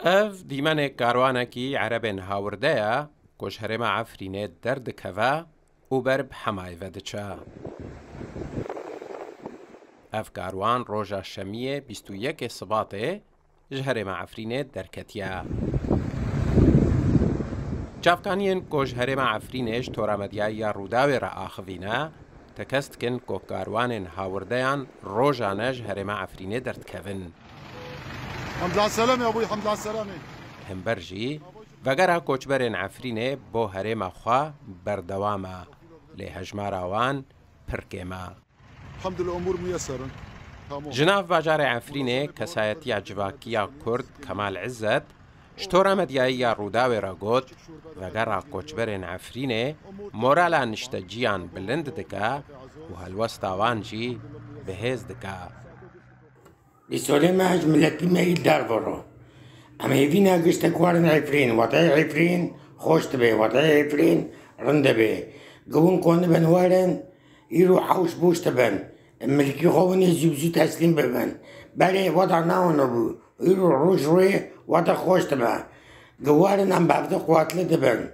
اف دیمن کاروانکی عربن هاوردیا کش هرم عفرینه درد کوا و برب حمای ودچا. اف کاروان روژا شمیه 21 سباته جهرم عفرینه درکتیا. جافکانین کش هرم عفرینش تورامدیای روداوی را آخوینا تکست کن که کاروانن هاوردیان روژانه هرم عفرینه درد کون. حمد لله السلامة يا ابوي، حمد لله السلامة. همبرجی وگرا کوچبرین عفرینه بو هرم خوا بردواما لی هجماراوان پرکما. الحمد لله امور ميسرة. جناف باجار عفرینه کسایتی جواکیا کرد کمال عزت شتورا مدیایی روداوی را گوت وگرا کوچبرین عفرینه مورالا نشتجیان بلند دکا و هلوستاوان جی بهز دکا. بسوله ما ملتی ما يدار برو اما هيفينا قشت كوارن عفرين وطاي عفرين خوشت به وطاي عفرين رند به قوون كون بنوارن يرو حوش بوش تبن ملكي خوون يزيبزو تسليم ببن بله وضع ناون ابو يرو روش روي وضع خوش تبن قوارن ام بابدا قواتل تبن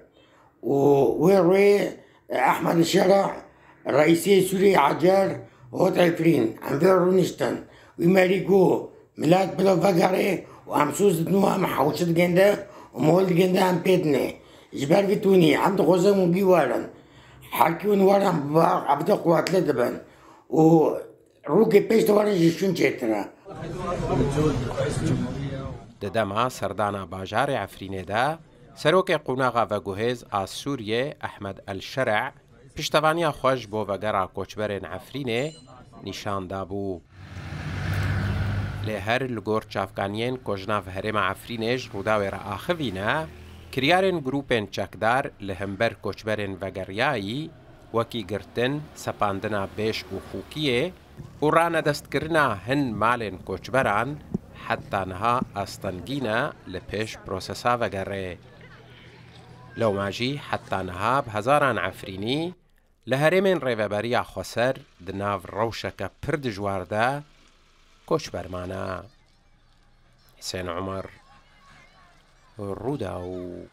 وروي احمد الشرع رئيسي سوري عجار هوت عفرين عم فيرو نشتن ويماريكو ملات بلا فقري وعمسوس دنوها محوشت جنده ومولد جنده عم بيتني جبال في توني عم تغوزم وبيوارن حكيون وارن عبدا قوات لدبن وروكي بيشت وارن جيشون چيتنا. ددما سردانا باجار عفرینه دا سروک قوناغا و گوهز از سوریه احمد الشرع پشتوانی خوش بو وگرا کوچبرین عفرینه نشان دابو. لهر لگور چافکانین کجناف هرم عفرینش روداوی را آخوینا کریارن گروپن چکدار لهمبر کوچبرن وگریایی وکی گرتن سپاندنا بیش و خوکیه و رانه دستکرنا هن مالن کوچبران حتی نها استنگینا لپیش پروسسا وگره. لو ماجی حتی نها بهزاران عفرینی لهرمن ریوبریا خسر دناف روشک پرد جوارده کوچ برمانا. حسین عمر روداو.